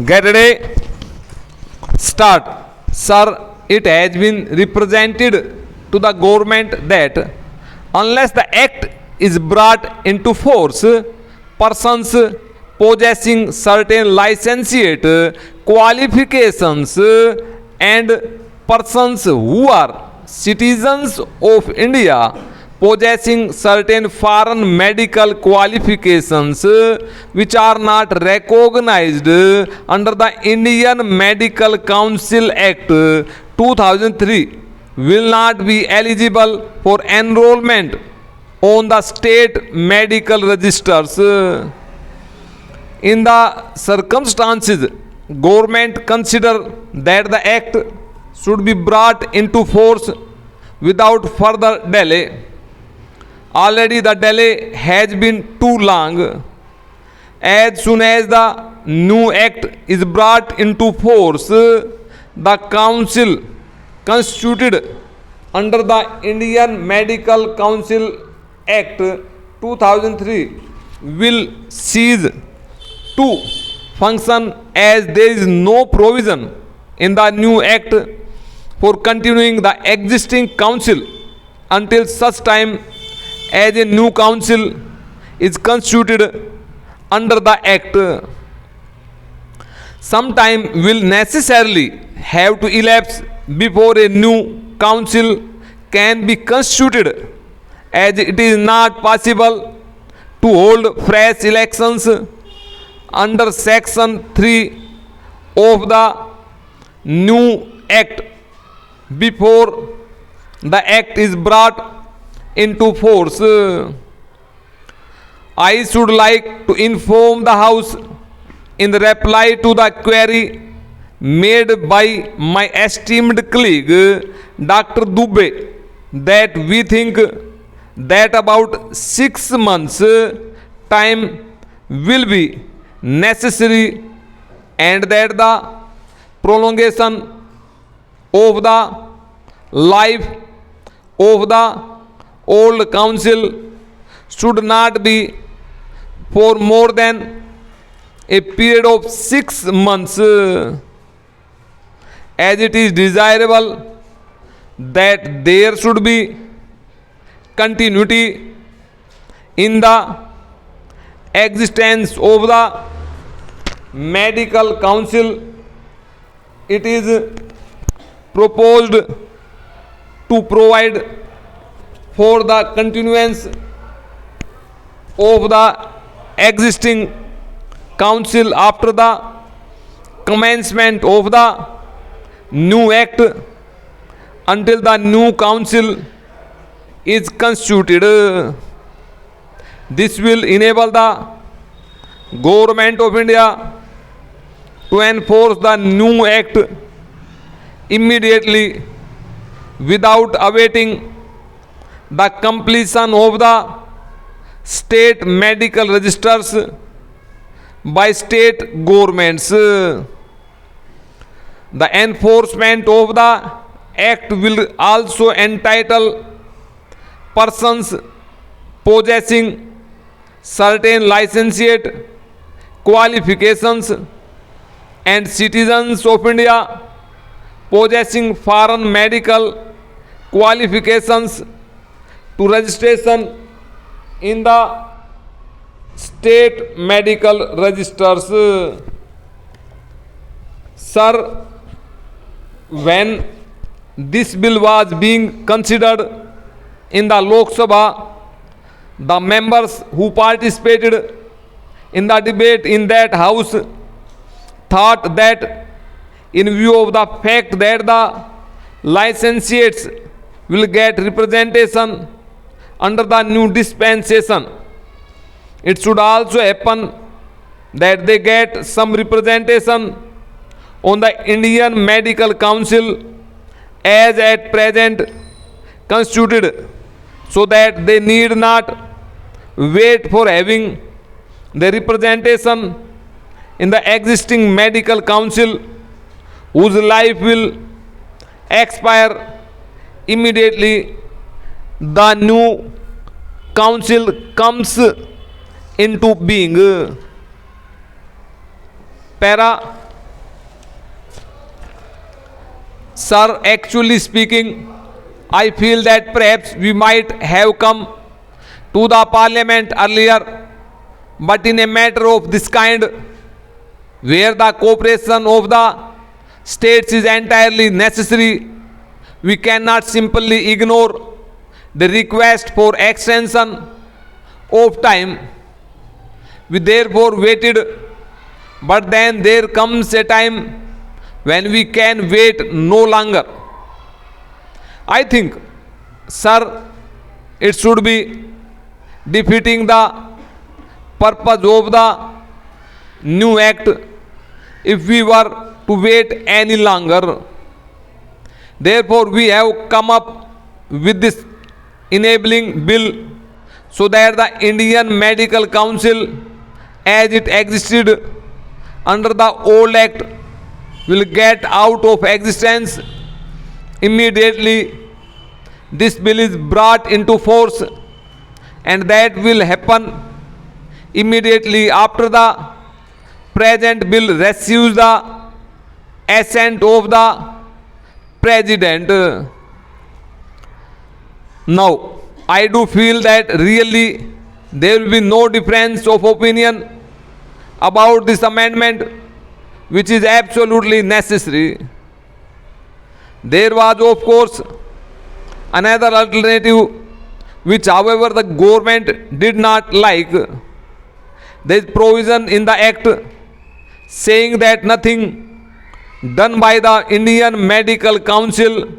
Get ready. Start. Sir, it has been represented to the government that unless the act is brought into force, persons possessing certain licentiate qualifications and persons who are citizens of India possessing certain foreign medical qualifications which are not recognized under the Indian Medical Council Act 2003 will not be eligible for enrollment on the state medical registers. In the circumstances, government consider that the act should be brought into force without further delay. Already the delay has been too long. As soon as the new act is brought into force, the council constituted under the Indian Medical Council Act 2003 will cease to function, as there is no provision in the new act for continuing the existing council until such time as a new council is constituted under the act. Some time will necessarily have to elapse before a new council can be constituted, as it is not possible to hold fresh elections under section 3 of the new act before the act is brought into force. I should like to inform the House in the reply to the query made by my esteemed colleague Dr. Dubey that we think that about 6 months time will be necessary, and that the prolongation of the life of the old council should not be for more than a period of 6 months, as it is desirable that there should be continuity in the existence of the medical council. It is proposed to provide for the continuance of the existing council after the commencement of the new act until the new council is constituted. This will enable the Government of India to enforce the new act immediately without awaiting the completion of the state medical registers by state governments. The enforcement of the act will also entitle persons possessing certain licentiate qualifications and citizens of India possessing foreign medical qualifications to registration in the state medical registers. Sir, when this bill was being considered in the Lok Sabha, the members who participated in the debate in that house thought that in view of the fact that the licentiates will get representation under the new dispensation, it should also happen that they get some representation on the Indian Medical Council as at present constituted, so that they need not wait for having the representation in the existing medical council, whose life will expire immediately the new council comes into being. Para Sir, actually speaking, I feel that perhaps we might have come to the parliament earlier, but in a matter of this kind, where the cooperation of the states is entirely necessary, we cannot simply ignore the request for extension of time. We therefore waited, but then there comes a time when we can wait no longer. I think, sir, it should be defeating the purpose of the new act if we were to wait any longer. Therefore, we have come up with this enabling bill so that the Indian Medical Council, as it existed under the old act, will get out of existence immediately this bill is brought into force, and that will happen immediately after the present bill receives the assent of the President. Now, I do feel that really there will be no difference of opinion about this amendment, which is absolutely necessary. There was, of course, another alternative, which, however, the government did not like. There is provision in the Act saying that nothing done by the Indian Medical Council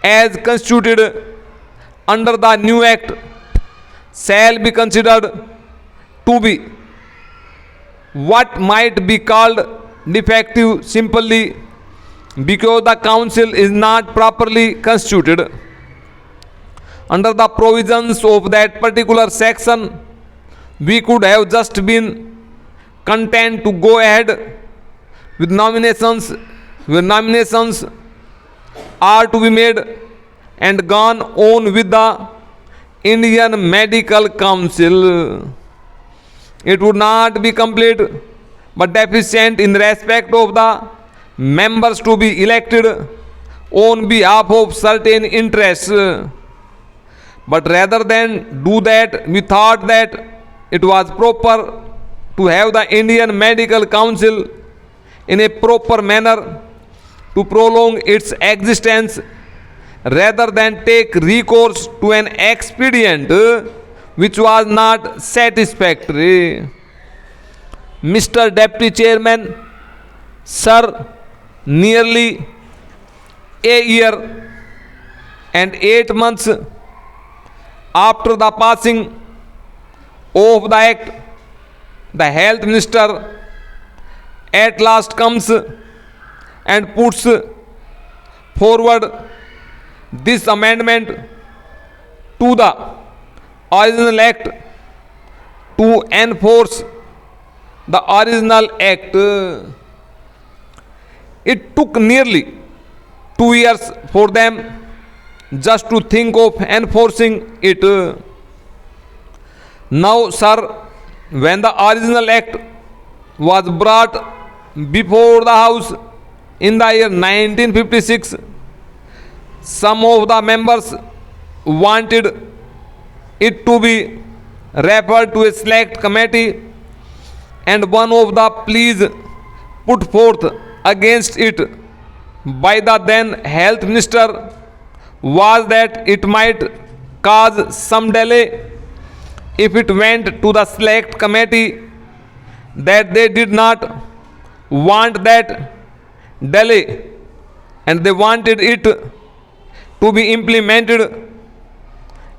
as constituted under the new Act shall be considered to be what might be called defective simply because the council is not properly constituted. Under the provisions of that particular section, we could have just been content to go ahead with nominations where nominations are to be made and gone on with the Indian Medical Council. It would not be complete but deficient in respect of the members to be elected on behalf of certain interests. But rather than do that, we thought that it was proper to have the Indian Medical Council in a proper manner to prolong its existence rather than take recourse to an expedient which was not satisfactory. Mr. Deputy Chairman, sir, nearly a year and 8 months after the passing of the Act, the Health Minister at last comes and puts forward this amendment to the original Act to enforce the original Act. It took nearly 2 years for them just to think of enforcing it. Now, sir, when the original Act was brought before the House in the year 1956, some of the members wanted it to be referred to a select committee, and one of the pleas put forth against it by the then Health Minister was that it might cause some delay if it went to the select committee, that they did not want that delay and they wanted it to be implemented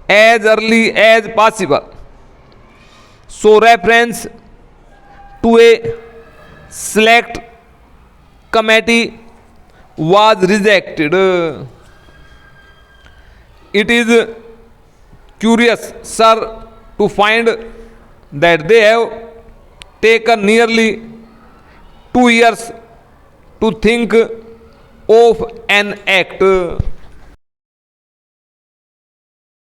as early as possible. So reference to a select committee was rejected. It is curious, sir, to find that they have taken nearly 2 years to think of an act.